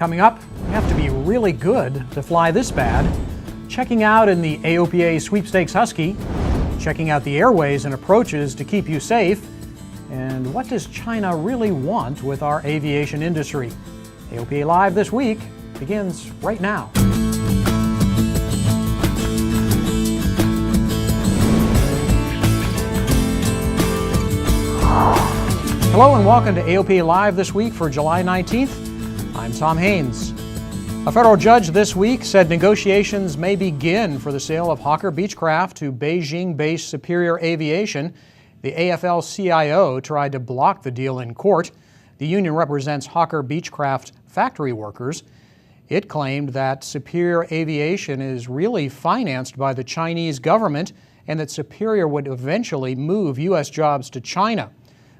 Coming up, you have to be really good to fly this bad. Checking out in the AOPA Sweepstakes Husky, checking out the airways and approaches to keep you safe, and what does China really want with our aviation industry? AOPA Live this week begins right now. Hello and welcome to AOPA Live this week for July 19th. I'm Tom Haynes. A federal judge this week said negotiations may begin for the sale of Hawker Beechcraft to Beijing-based Superior Aviation. The AFL-CIO tried to block the deal in court. The union represents Hawker Beechcraft factory workers. It claimed that Superior Aviation is really financed by the Chinese government and that Superior would eventually move U.S. jobs to China.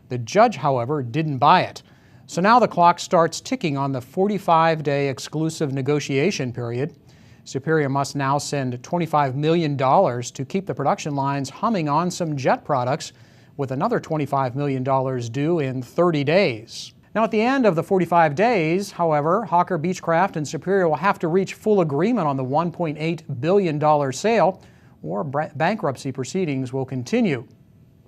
The judge, however, didn't buy it. So now the clock starts ticking on the 45-day exclusive negotiation period. Superior must now send $25 million to keep the production lines humming on some jet products, with another $25 million due in 30 days. Now at the end of the 45 days, however, Hawker Beechcraft and Superior will have to reach full agreement on the $1.8 billion sale, or bankruptcy proceedings will continue.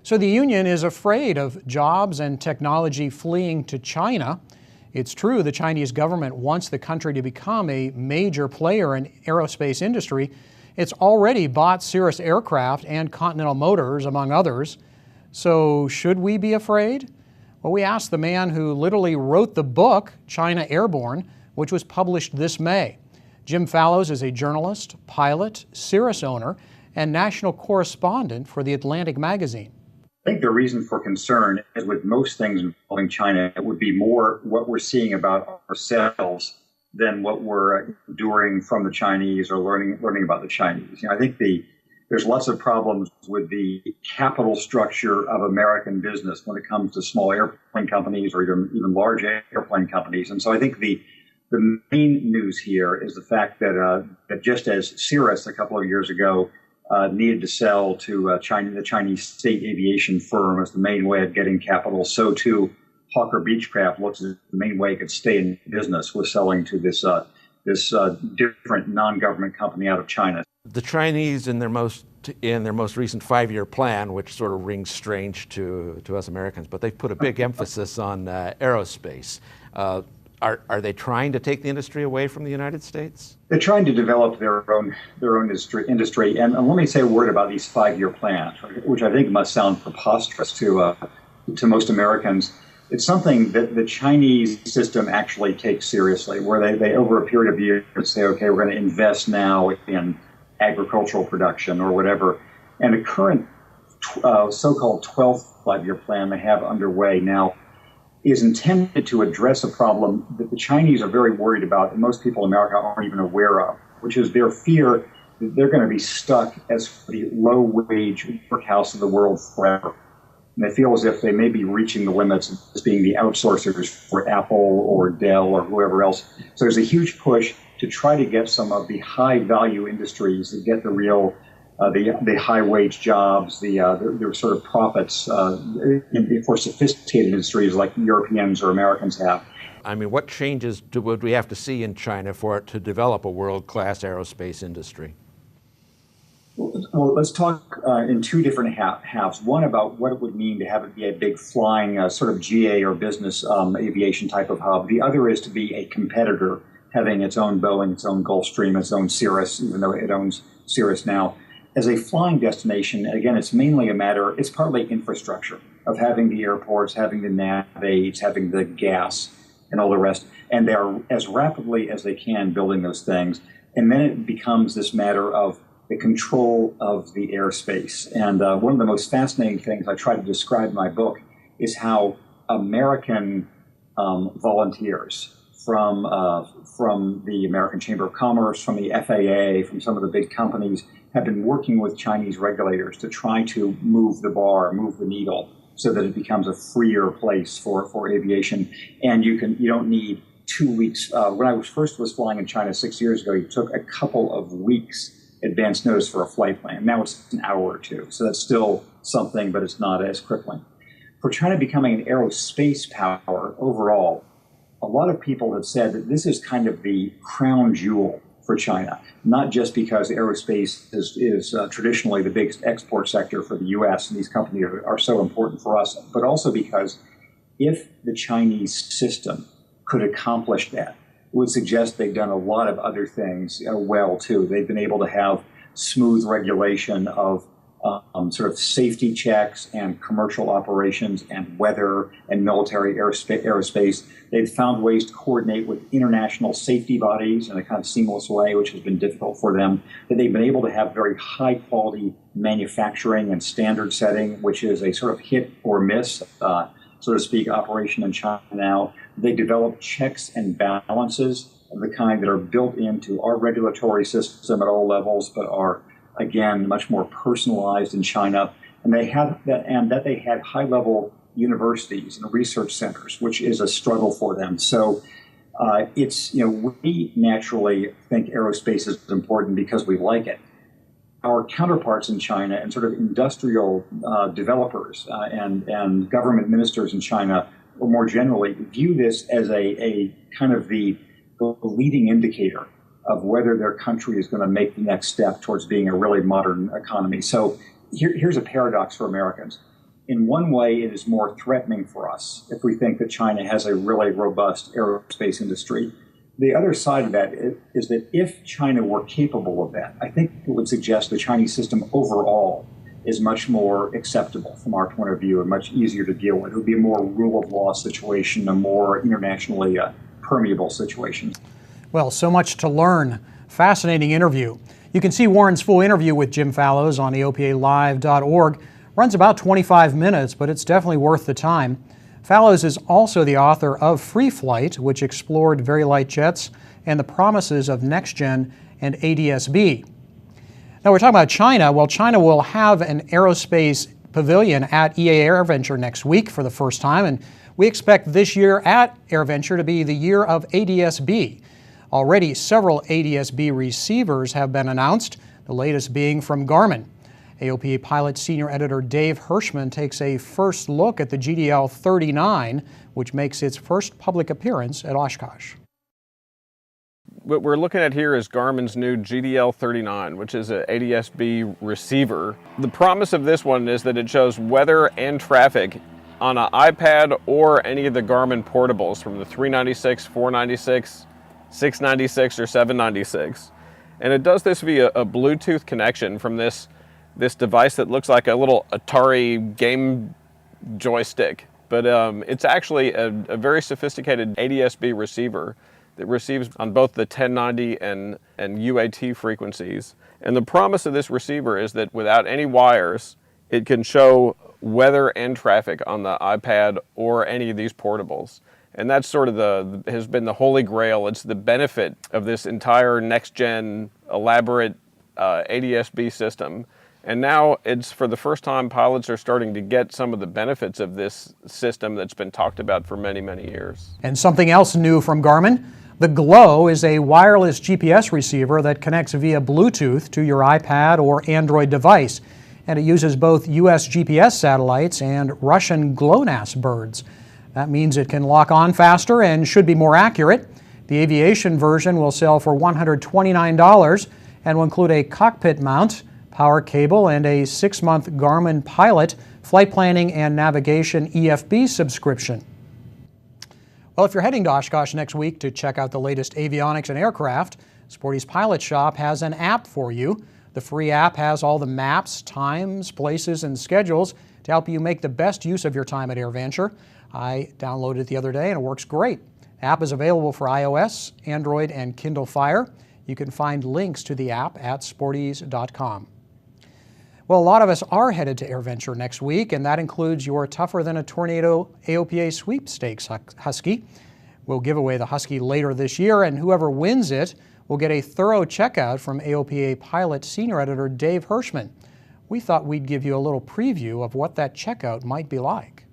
So the union is afraid of jobs and technology fleeing to China. It's true the Chinese government wants the country to become a major player in aerospace industry. It's already bought Cirrus Aircraft and Continental Motors, among others. So should we be afraid? Well, we asked the man who literally wrote the book, China Airborne, which was published this May. Jim Fallows is a journalist, pilot, Cirrus owner, and national correspondent for The Atlantic magazine. I think the reason for concern is with most things involving China, it would be more what we're seeing about ourselves than what we're enduring from the Chinese or learning about the Chinese. I think there's lots of problems with the capital structure of American business when it comes to small airplane companies or even large airplane companies. And so I think the main news here is the fact that just as Cirrus a couple of years ago needed to sell to China, the Chinese state aviation firm as the main way of getting capital, so too Hawker Beechcraft looks as the main way it could stay in business was selling to this different non-government company out of China. The Chinese in their most recent 5-year plan, which sort of rings strange to us Americans, but they've put a big emphasis on aerospace. Are they trying to take the industry away from the United States? They're trying to develop their own industry. And let me say a word about these 5-year plans, which I think must sound preposterous to most Americans. It's something that the Chinese system actually takes seriously, where they over a period of years say, okay, we're going to invest now in agricultural production or whatever. And the current so-called 12th 5-year plan they have underway now is intended to address a problem that the Chinese are very worried about and most people in America aren't even aware of, which is their fear that they're going to be stuck as the low-wage workhouse of the world forever. And they feel as if they may be reaching the limits as being the outsourcers for Apple or Dell or whoever else. So there's a huge push to try to get some of the high-value industries that get the real the high-wage jobs, the sort of profits for sophisticated industries like Europeans or Americans have. I mean, what changes would we have to see in China for it to develop a world-class aerospace industry? Well, let's talk in two different halves. One about what it would mean to have it be a big flying sort of GA or business aviation type of hub. The other is to be a competitor, having its own Boeing, its own Gulfstream, its own Cirrus, even though it owns Cirrus now. As a flying destination, again, it's mainly it's partly infrastructure of having the airports, having the nav aids, having the gas and all the rest. And they are as rapidly as they can building those things. And then it becomes this matter of the control of the airspace. And one of the most fascinating things I try to describe in my book is how American volunteers from the American Chamber of Commerce, from the FAA, from some of the big companies, have been working with Chinese regulators to try to move the bar, move the needle, so that it becomes a freer place for aviation. And you don't need 2 weeks. When I first was flying in China 6 years ago, it took a couple of weeks advance notice for a flight plan. Now it's an hour or two. So that's still something, but it's not as crippling. For China becoming an aerospace power overall, a lot of people have said that this is kind of the crown jewel for China, not just because aerospace is traditionally the biggest export sector for the U.S. and these companies are so important for us, but also because if the Chinese system could accomplish that, it would suggest they've done a lot of other things well, too. They've been able to have smooth regulation of sort of safety checks and commercial operations and weather and military aerospace. They've found ways to coordinate with international safety bodies in a kind of seamless way, which has been difficult for them. That they've been able to have very high quality manufacturing and standard setting, which is a sort of hit or miss, so to speak, operation in China now. They develop checks and balances of the kind that are built into our regulatory system at all levels, but are again much more personalized in China, and they have that, and that they had high-level universities and research centers, which is a struggle for them. So it's, we naturally think aerospace is important because we like it. Our counterparts in China and sort of industrial developers and government ministers in China, or more generally, view this as a kind of the leading indicator of whether their country is going to make the next step towards being a really modern economy. So here's a paradox for Americans. In one way, it is more threatening for us if we think that China has a really robust aerospace industry. The other side of that is that if China were capable of that, I think it would suggest the Chinese system overall is much more acceptable from our point of view and much easier to deal with. It would be a more rule of law situation, a more internationally permeable situation. Well, so much to learn. Fascinating interview. You can see Warren's full interview with Jim Fallows on AOPAlive.org. Runs about 25 minutes, but it's definitely worth the time. Fallows is also the author of Free Flight, which explored very light jets and the promises of next-gen and ADS-B. Now we're talking about China. Well, China will have an aerospace pavilion at EA AirVenture next week for the first time, and we expect this year at AirVenture to be the year of ADS-B. Already, several ADS-B receivers have been announced, the latest being from Garmin. AOPA Pilot Senior Editor Dave Hirschman takes a first look at the GDL-39, which makes its first public appearance at Oshkosh. What we're looking at here is Garmin's new GDL-39, which is an ADS-B receiver. The promise of this one is that it shows weather and traffic on an iPad or any of the Garmin portables from the 396, 496, 696 or 796, and it does this via a Bluetooth connection from this device that looks like a little Atari game joystick, but it's actually a very sophisticated ADS-B receiver that receives on both the 1090 and UAT frequencies. And the promise of this receiver is that without any wires, it can show weather and traffic on the iPad or any of these portables. And that's sort of has been the holy grail. It's the benefit of this entire next-gen elaborate ADS-B system. And now it's, for the first time, pilots are starting to get some of the benefits of this system that's been talked about for many, many years. And something else new from Garmin, the Glow is a wireless GPS receiver that connects via Bluetooth to your iPad or Android device. And it uses both US GPS satellites and Russian GLONASS birds. That means it can lock on faster and should be more accurate. The aviation version will sell for $129 and will include a cockpit mount, power cable, and a 6-month Garmin Pilot flight planning and navigation EFB subscription. Well, if you're heading to Oshkosh next week to check out the latest avionics and aircraft, Sporty's Pilot Shop has an app for you. The free app has all the maps, times, places, and schedules to help you make the best use of your time at AirVenture. I downloaded it the other day and it works great. The app is available for iOS, Android, and Kindle Fire. You can find links to the app at sporties.com. Well, a lot of us are headed to AirVenture next week, and that includes your Tougher Than a Tornado AOPA Sweepstakes Husky. We'll give away the Husky later this year, and whoever wins it will get a thorough checkout from AOPA Pilot Senior Editor Dave Hirschman. We thought we'd give you a little preview of what that checkout might be like.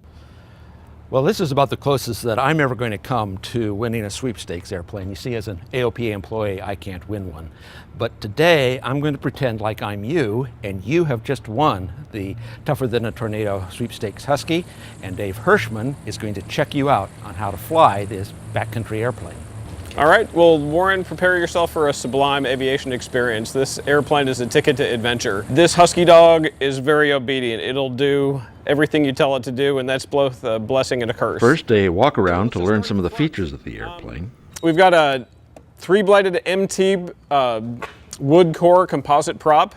Well, this is about the closest that I'm ever going to come to winning a sweepstakes airplane. You see, as an AOPA employee, I can't win one. But today, I'm going to pretend like I'm you, and you have just won the Tougher Than a Tornado Sweepstakes Husky, and Dave Hirschman is going to check you out on how to fly this backcountry airplane. All right, well, Warren, prepare yourself for a sublime aviation experience. This airplane is a ticket to adventure. This husky dog is very obedient. It'll do everything you tell it to do, and that's both a blessing and a curse. First, a walk around to learn some of the features of the airplane. We've got a 3-bladed MT wood core composite prop.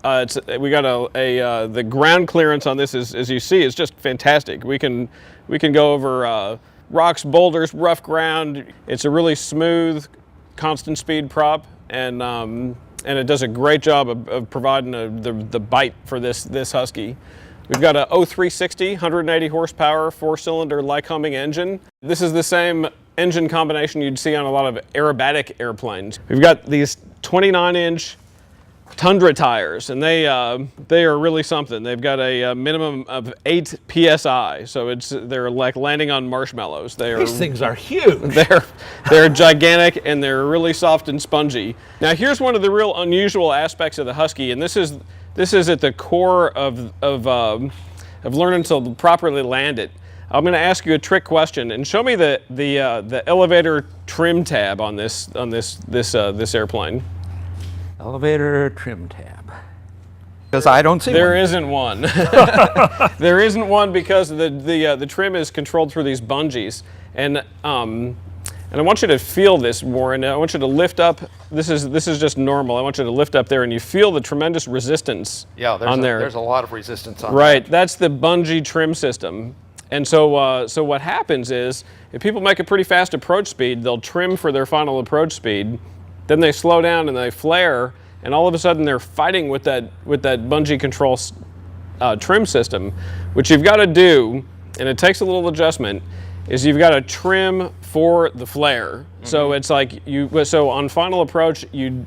We got the ground clearance on this, as you see, is just fantastic. We can go over rocks, boulders, rough ground. It's a really smooth, constant speed prop, and it does a great job of providing the bite for this Husky. We've got a 0360, 180 horsepower, 4-cylinder Lycoming engine. This is the same engine combination you'd see on a lot of aerobatic airplanes. We've got these 29-inch Tundra tires, and they are really something. They've got a minimum of 8 psi, so they're like landing on marshmallows. These things are huge. They're gigantic, and they're really soft and spongy. Now, here's one of the real unusual aspects of the Husky, and this is at the core of learning to properly land it. I'm going to ask you a trick question, and show me the elevator trim tab on this airplane. Elevator trim tab. Because I don't see there one. Isn't one. There isn't one because the trim is controlled through these bungees, and I want you to feel this, Warren. I want you to lift up. This is just normal. I want you to lift up there, and you feel the tremendous resistance. Yeah, there's a lot of resistance on right. that. That's the bungee trim system. And so what happens is, if people make a pretty fast approach speed, they'll trim for their final approach speed. Then they slow down and they flare, and all of a sudden they're fighting with that bungee control trim system. What you've got to do, and it takes a little adjustment, is you've got to trim for the flare. Mm-hmm. So it's like so on final approach, you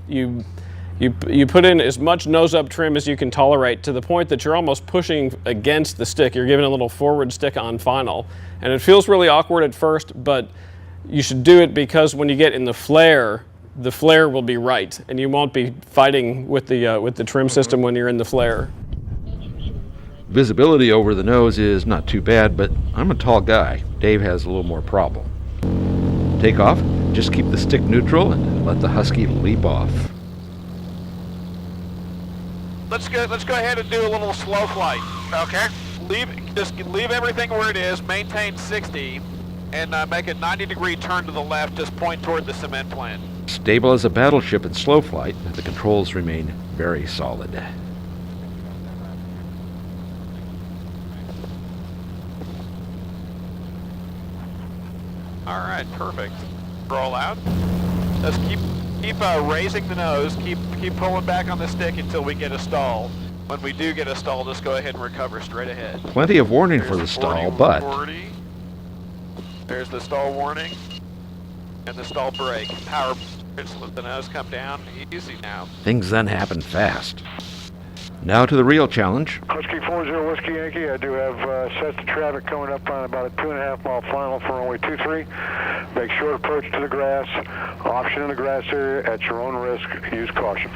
put in as much nose-up trim as you can tolerate, to the point that you're almost pushing against the stick. You're giving a little forward stick on final. And it feels really awkward at first, but you should do it, because when you get in the flare will be right, and you won't be fighting with the trim system when you're in the flare. Visibility over the nose is not too bad, but I'm a tall guy. Dave has a little more problem. Take off, just keep the stick neutral and let the Husky leap off. Let's go ahead and do a little slow flight. Okay. Just leave everything where it is, maintain 60, and make a 90-degree turn to the left, just point toward the cement plant. Stable as a battleship in slow flight, the controls remain very solid. All right, perfect. Roll out. Just keep raising the nose. Keep pulling back on the stick until we get a stall. When we do get a stall, just go ahead and recover straight ahead. Plenty of warning for the stall, but 40. There's the stall warning and the stall brake. Power. Just let the nose come down. Easy now. things then happen fast. Now to the real challenge. Husky 40 Whiskey Yankee, I do have sets of traffic coming up on about a 2.5 mile final for runway 23. Make short approach to the grass. Option in the grass area at your own risk. Use caution.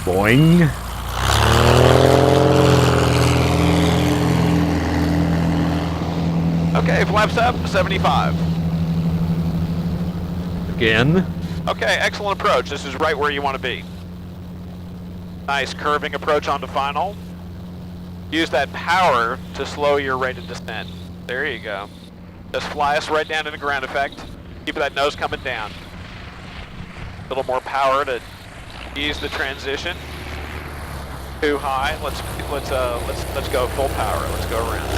Boing. Okay, flaps up, 75. Again. Okay, excellent approach. This is right where you want to be. Nice curving approach onto final. Use that power to slow your rate of descent. There you go. Just fly us right down into ground effect. Keep that nose coming down. A little more power to ease the transition. Too high. Let's go full power. Let's go around.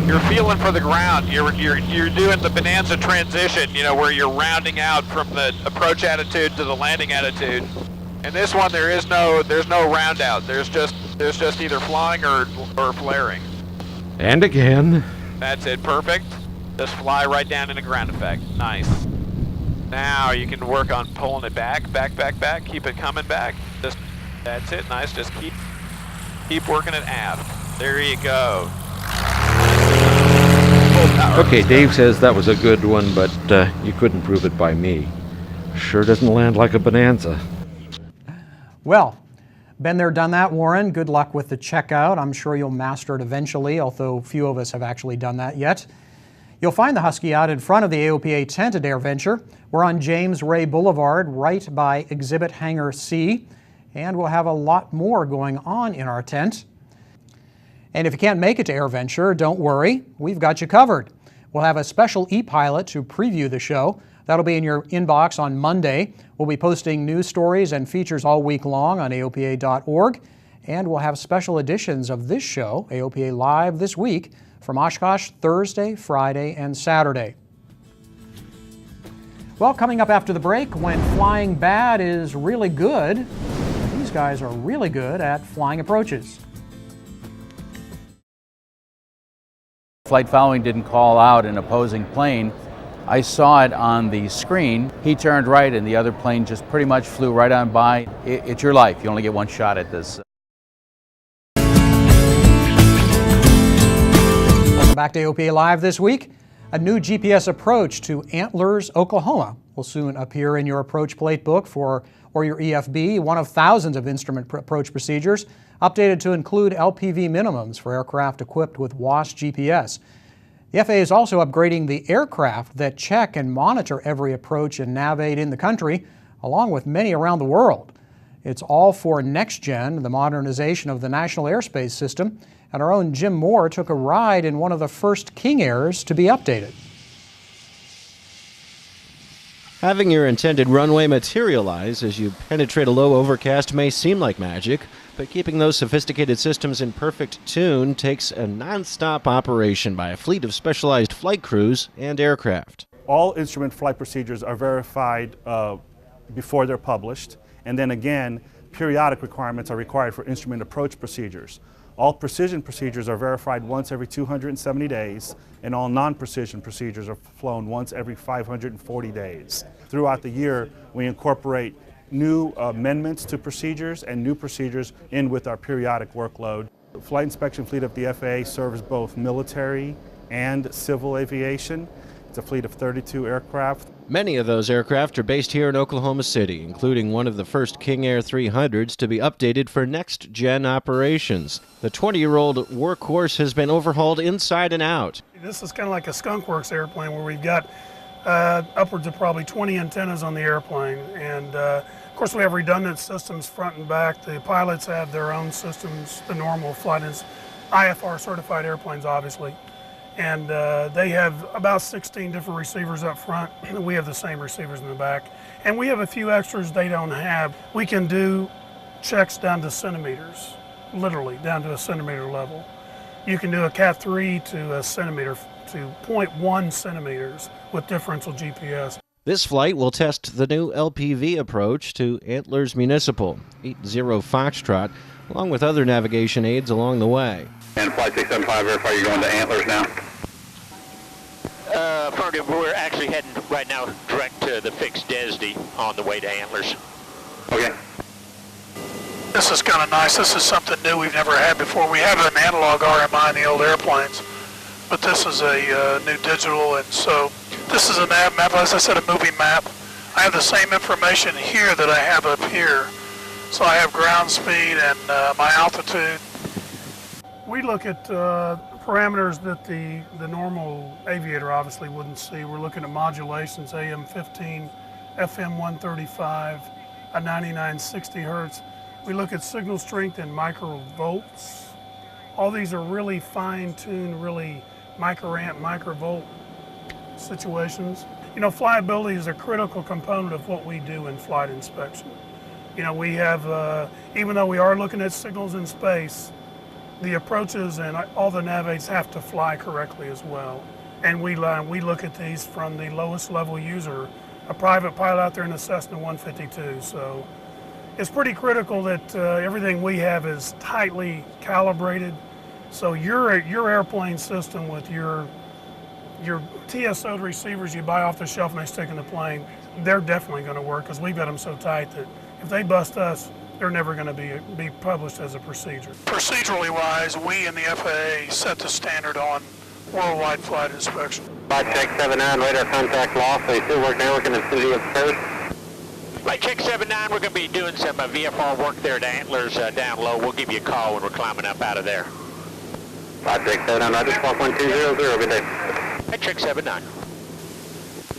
You're feeling for the ground. You're doing the bonanza transition, you know, where you're rounding out from the approach attitude to the landing attitude. In this one, there's no round out. There's just either flying or flaring. And again. That's it. Perfect. Just fly right down into ground effect. Nice. Now you can work on pulling it back, back, back, back. Keep it coming back. That's it. Nice. Just keep working it aft. There you go. Okay, Dave says that was a good one, but you couldn't prove it by me. Sure doesn't land like a bonanza. Well, been there, done that, Warren. Good luck with the checkout. I'm sure you'll master it eventually, although few of us have actually done that yet. You'll find the Husky out in front of the AOPA tent at AirVenture. We're on James Ray Boulevard, right by Exhibit Hangar C, and we'll have a lot more going on in our tent. And if you can't make it to AirVenture, don't worry, we've got you covered. We'll have a special e-pilot to preview the show. That'll be in your inbox on Monday. We'll be posting news stories and features all week long on AOPA.org, and we'll have special editions of this show, AOPA Live This Week, from Oshkosh Thursday, Friday, and Saturday. Well, coming up after the break, when flying bad is really good, these guys are really good at flying approaches. Flight following didn't call out an opposing plane. I saw it on the screen. He turned right and the other plane just pretty much flew right on by. It's your life. You only get one shot at this. Welcome back to AOPA Live This Week. A new GPS approach to Antlers, Oklahoma will soon appear in your approach plate book or your EFB, one of thousands of instrument approach procedures, updated to include LPV minimums for aircraft equipped with WAAS GPS. The FAA is also upgrading the aircraft that check and monitor every approach and navigate in the country, along with many around the world. It's all for NextGen, the modernization of the National Airspace System, and our own Jim Moore took a ride in one of the first King Airs to be updated. Having your intended runway materialize as you penetrate a low overcast may seem like magic, but keeping those sophisticated systems in perfect tune takes a non-stop operation by a fleet of specialized flight crews and aircraft. All instrument flight procedures are verified before they're published, and then again, periodic requirements are required for instrument approach procedures. All precision procedures are verified once every 270 days, and all non-precision procedures are flown once every 540 days. Throughout the year, we incorporate new amendments to procedures and new procedures in with our periodic workload. The flight inspection fleet of the FAA serves both military and civil aviation. It's a fleet of 32 aircraft. Many of those aircraft are based here in Oklahoma City, including one of the first King Air 300s to be updated for next-gen operations. The 20-year-old workhorse has been overhauled inside and out. This is kind of like a skunkworks airplane where we've got upwards of probably 20 antennas on the airplane, and of course we have redundant systems front and back. The pilots have their own systems, the normal flight is IFR certified airplanes obviously, and they have about 16 different receivers up front. We have the same receivers in the back, and we have a few extras they don't have. We can do checks down to centimeters, literally down to a centimeter level. You can do a Cat 3 to a centimeter to 0.1 centimeters with differential GPS. This flight will test the new LPV approach to Antlers Municipal, 80 Foxtrot, along with other navigation aids along the way. And Flight 675, verify you're going to Antlers now? Affirmative, we're actually heading right now direct to the fixed DESD on the way to Antlers. Okay. This is kind of nice. This is something new we've never had before. We have an analog RMI in the old airplanes, but this is a new digital, and so this is a nav map, as I said, a moving map. I have the same information here that I have up here. So I have ground speed and my altitude. We look at parameters that the normal aviator obviously wouldn't see. We're looking at modulations, AM 15, FM 135, a 9960 hertz. We look at signal strength in microvolts. All these are really fine-tuned, really microamp, microvolt situations. You know, flyability is a critical component of what we do in flight inspection. You know, we have, even though we are looking at signals in space, the approaches and all the navigates have to fly correctly as well. And we look at these from the lowest level user, a private pilot out there in a Cessna 152. So it's pretty critical that everything we have is tightly calibrated. So your airplane system with your TSO receivers you buy off the shelf and they stick in the plane, they're definitely going to work because we've got them so tight that if they bust us, they're never going to be published as a procedure. Procedurally wise, we in the FAA set the standard on worldwide flight inspection. Flight check 79, radar contact lost, so you still work network in the city of Perth. Flight check 79, we're going to be doing some VFR work there at Antlers down low. We'll give you a call when we're climbing up out of there. Flight check 79, Roger, squawk 1200, good day. Flight check 79.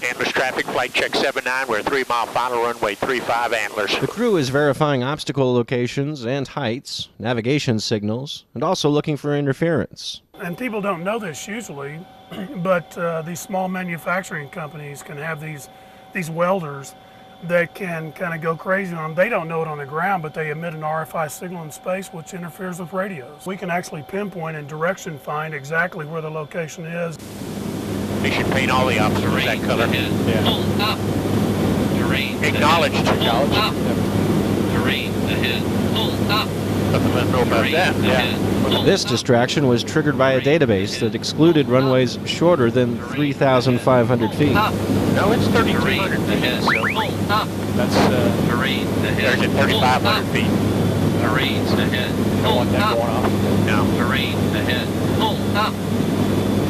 Antlers traffic, flight check 79, we're 3 mile final runway 35 Antlers. The crew is verifying obstacle locations and heights, navigation signals, and also looking for interference. And people don't know this usually, but these small manufacturing companies can have these welders that can kind of go crazy on them. They don't know it on the ground, but they emit an RFI signal in space which interferes with radios. We can actually pinpoint and direction find exactly where the location is. They should paint all the officers that color. Yeah. Hold up. Terrain. Acknowledged. Hold up. Terrain ahead. Hold up. Nothing know about that. Yeah. This distraction was triggered by a database that excluded runways shorter than 3,500 feet. No, it's 3,200 feet. So Hold up. that's Terrain ahead. there's at 3,500 feet. Terrain's ahead. Hold up. No. Terrain ahead. Hold up.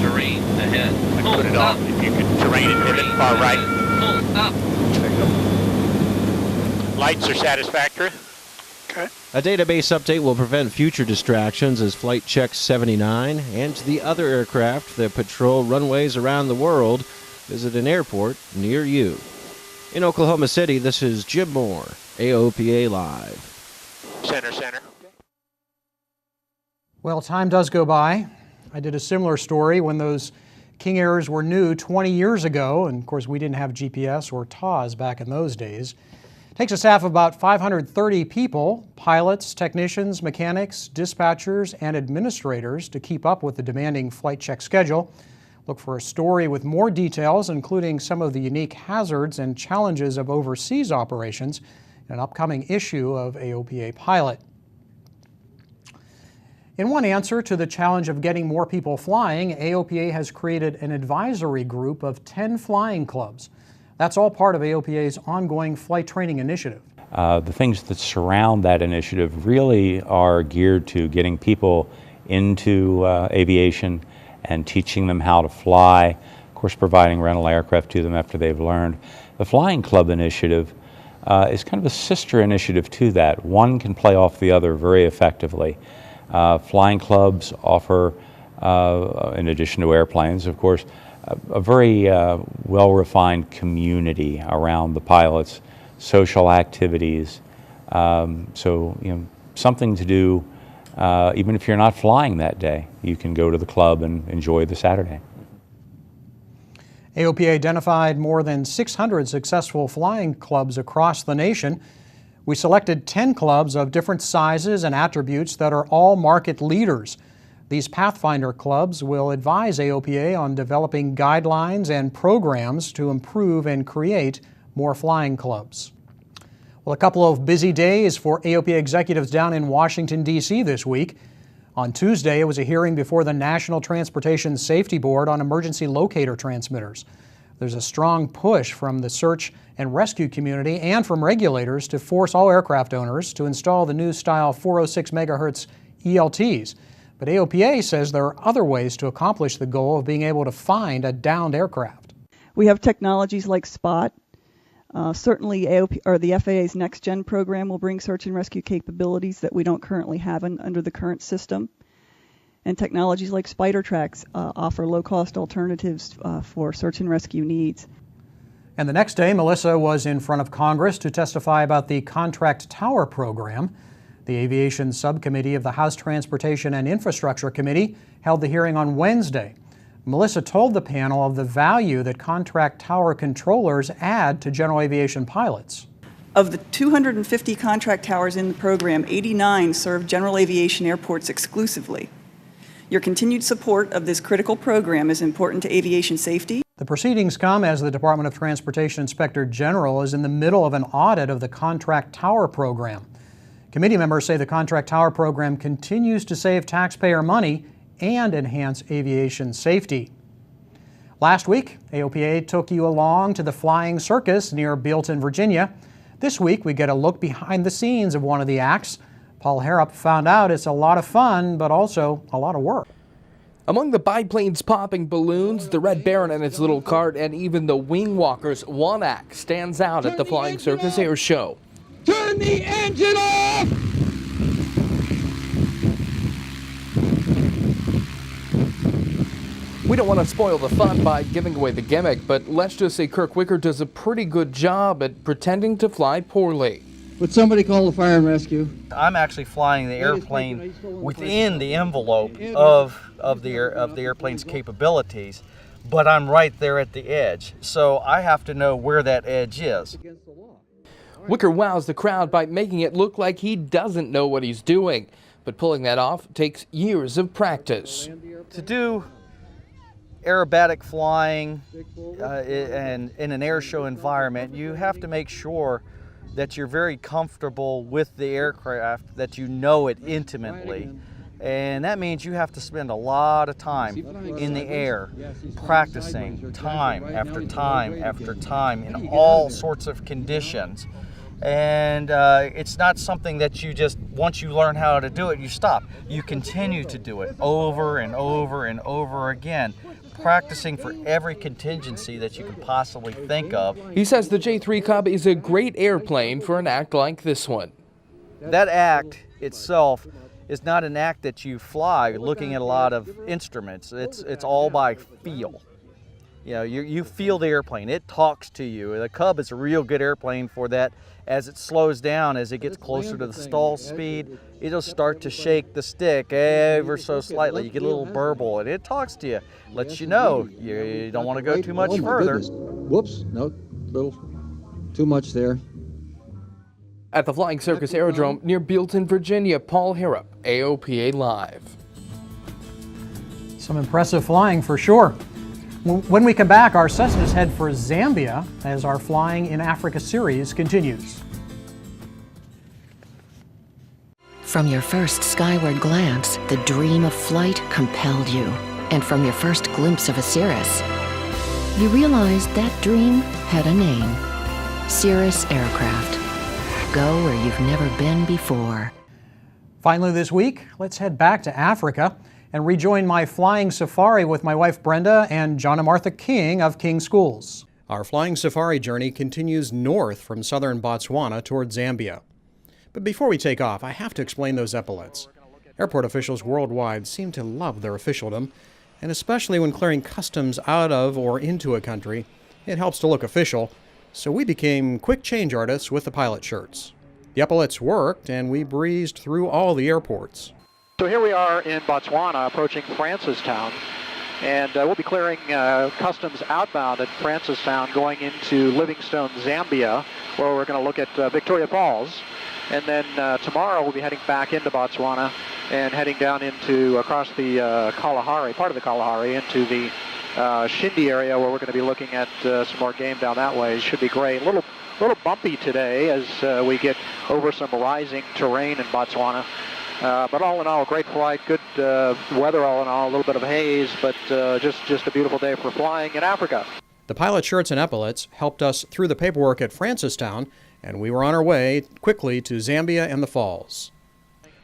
Terrain ahead. I put it on. If you could terrain and pivot far right. Hold up. Lights are satisfactory. Okay. A database update will prevent future distractions as Flight Check 79 and the other aircraft that patrol runways around the world visit an airport near you. In Oklahoma City, this is Jim Moore, AOPA Live. Center. Well, time does go by. I did a similar story when those King Airs were new 20 years ago, and of course we didn't have GPS or TAWS back in those days. It takes a staff of about 530 people, pilots, technicians, mechanics, dispatchers, and administrators to keep up with the demanding flight check schedule. Look for a story with more details, including some of the unique hazards and challenges of overseas operations, in an upcoming issue of AOPA Pilot. In one answer to the challenge of getting more people flying, AOPA has created an advisory group of 10 flying clubs. That's all part of AOPA's ongoing flight training initiative. The things that surround that initiative really are geared to getting people into aviation and teaching them how to fly, of course providing rental aircraft to them after they've learned. The Flying Club initiative is kind of a sister initiative to that. One can play off the other very effectively. Flying clubs offer, in addition to airplanes, of course, a very well-refined community around the pilots, social activities, so something to do even if you're not flying that day. You can go to the club and enjoy the Saturday. AOPA identified more than 600 successful flying clubs across the nation. We selected 10 clubs of different sizes and attributes that are all market leaders. These Pathfinder clubs will advise AOPA on developing guidelines and programs to improve and create more flying clubs. Well, a couple of busy days for AOPA executives down in Washington, D.C. this week. On Tuesday, it was a hearing before the National Transportation Safety Board on emergency locator transmitters. There's a strong push from the search and rescue community and from regulators to force all aircraft owners to install the new style 406 megahertz ELTs. But AOPA says there are other ways to accomplish the goal of being able to find a downed aircraft. We have technologies like SPOT. Certainly the FAA's Next Gen program will bring search and rescue capabilities that we don't currently have under the current system. And technologies like Spider Tracks offer low-cost alternatives for search and rescue needs. And the next day, Melissa was in front of Congress to testify about the Contract Tower program. The Aviation Subcommittee of the House Transportation and Infrastructure Committee held the hearing on Wednesday. Melissa told the panel of the value that contract tower controllers add to general aviation pilots. Of the 250 contract towers in the program, 89 serve general aviation airports exclusively. Your continued support of this critical program is important to aviation safety. The proceedings come as the Department of Transportation Inspector General is in the middle of an audit of the Contract Tower program. Committee members say the Contract Tower program continues to save taxpayer money and enhance aviation safety. Last week, AOPA took you along to the flying circus near Bealton, Virginia. This week, we get a look behind the scenes of one of the acts. Paul Harrop found out it's a lot of fun, but also a lot of work. Among the biplanes popping balloons, the Red Baron and its little cart, and even the wing walkers, one act stands out at the Flying Circus Air Show. Turn the engine off! We don't want to spoil the fun by giving away the gimmick, but let's just say Kirk Wicker does a pretty good job at pretending to fly poorly. Would somebody call the fire and rescue? I'm actually flying the airplane within the envelope of the airplane's capabilities, but I'm right there at the edge, so I have to know where that edge is. Wicker wows the crowd by making it look like he doesn't know what he's doing, but pulling that off takes years of practice. To do aerobatic flying and in an air show environment, you have to make sure that you're very comfortable with the aircraft, that you know it intimately. And that means you have to spend a lot of time in the air, practicing time after time after time in all sorts of conditions. And it's not something that you just, once you learn how to do it, you stop. You continue to do it over and over and over again, practicing for every contingency that you can possibly think of. He says the J3 Cub is a great airplane for an act like this one. That act itself is not an act that you fly looking at a lot of instruments. It's all by feel. You know, you feel the airplane. It talks to you. The Cub is a real good airplane for that. As it slows down, as it gets closer to the stall speed, it'll start to shake the stick ever so slightly. You get a little burble, and it talks to you, lets you know you don't want to go too much further. Whoops, no, little too much there. At the Flying Circus Aerodrome near Bealton, Virginia, Paul Harrop, AOPA Live. Some impressive flying for sure. When we come back, our Cessnas head for Zambia as our Flying in Africa series continues. From your first skyward glance, the dream of flight compelled you. And from your first glimpse of a Cirrus, you realized that dream had a name. Cirrus Aircraft. Go where you've never been before. Finally this week, let's head back to Africa and rejoin my flying safari with my wife Brenda and John and Martha King of King Schools. Our flying safari journey continues north from southern Botswana toward Zambia. But before we take off, I have to explain those epaulets. Airport officials worldwide seem to love their officialdom, and especially when clearing customs out of or into a country, it helps to look official, so we became quick change artists with the pilot shirts. The epaulets worked, and we breezed through all the airports. So here we are in Botswana, approaching Francistown, and we'll be clearing customs outbound at Francistown, going into Livingstone, Zambia, where we're going to look at Victoria Falls. And then tomorrow we'll be heading back into Botswana and heading down into across the Kalahari, part of the Kalahari, into the Shindi area, where we're going to be looking at some more game down that way. It should be great. A little bumpy today as we get over some rising terrain in Botswana. But all in all, a great flight, good weather all in all, a little bit of haze, but just a beautiful day for flying in Africa. The pilot shirts and epaulets helped us through the paperwork at Francistown, and we were on our way quickly to Zambia and the Falls.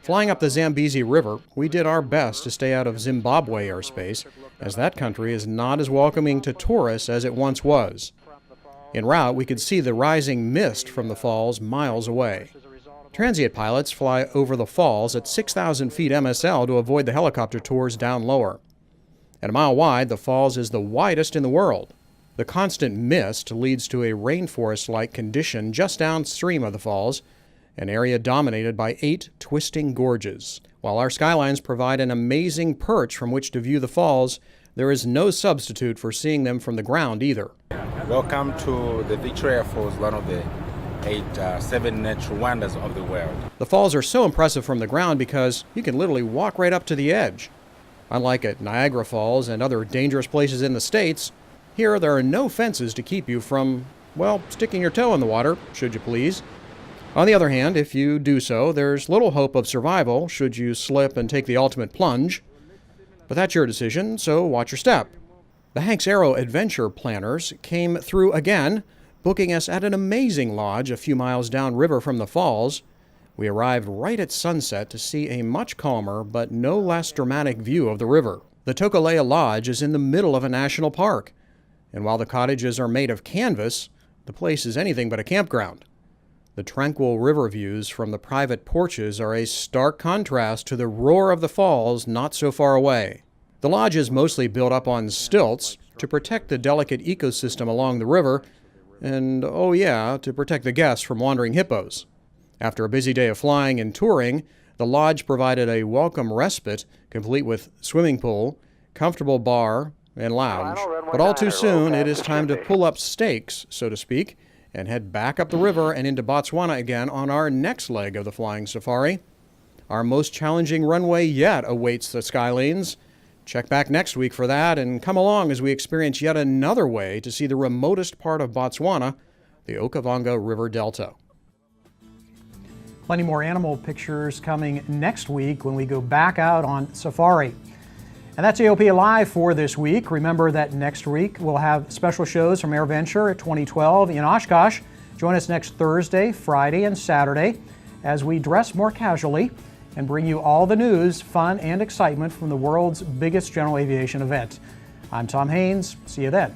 Flying up the Zambezi River, we did our best to stay out of Zimbabwe airspace, as that country is not as welcoming to tourists as it once was. En route, we could see the rising mist from the falls miles away. Transient pilots fly over the falls at 6,000 feet MSL to avoid the helicopter tours down lower. At a mile wide, the falls is the widest in the world. The constant mist leads to a rainforest-like condition just downstream of the falls, an area dominated by 8 twisting gorges. While our skylines provide an amazing perch from which to view the falls, there is no substitute for seeing them from the ground either. Welcome to the Victoria Falls, one of the 7 natural wonders of the world. The falls are so impressive from the ground because you can literally walk right up to the edge. Unlike at Niagara Falls and other dangerous places in the States, here there are no fences to keep you from, well, sticking your toe in the water, should you please. On the other hand, if you do so, there's little hope of survival should you slip and take the ultimate plunge. But that's your decision, so watch your step. The Hanks Aero Adventure planners came through again, booking us at an amazing lodge a few miles downriver from the falls. We arrived right at sunset to see a much calmer but no less dramatic view of the river. The Tokolea Lodge is in the middle of a national park, and while the cottages are made of canvas, the place is anything but a campground. The tranquil river views from the private porches are a stark contrast to the roar of the falls not so far away. The lodge is mostly built up on stilts to protect the delicate ecosystem along the river, and, oh yeah, to protect the guests from wandering hippos. After a busy day of flying and touring, the lodge provided a welcome respite, complete with swimming pool, comfortable bar, and lounge. But all too soon, it is time to pull up stakes, so to speak, and head back up the river and into Botswana again on our next leg of the flying safari. Our most challenging runway yet awaits the Skylanes. Check back next week for that, and come along as we experience yet another way to see the remotest part of Botswana, the Okavango River Delta. Plenty more animal pictures coming next week when we go back out on safari. And that's AOPA Live for this week. Remember that next week we'll have special shows from AirVenture 2012 in Oshkosh. Join us next Thursday, Friday, and Saturday as we dress more casually and bring you all the news, fun, and excitement from the world's biggest general aviation event. I'm Tom Haynes. See you then.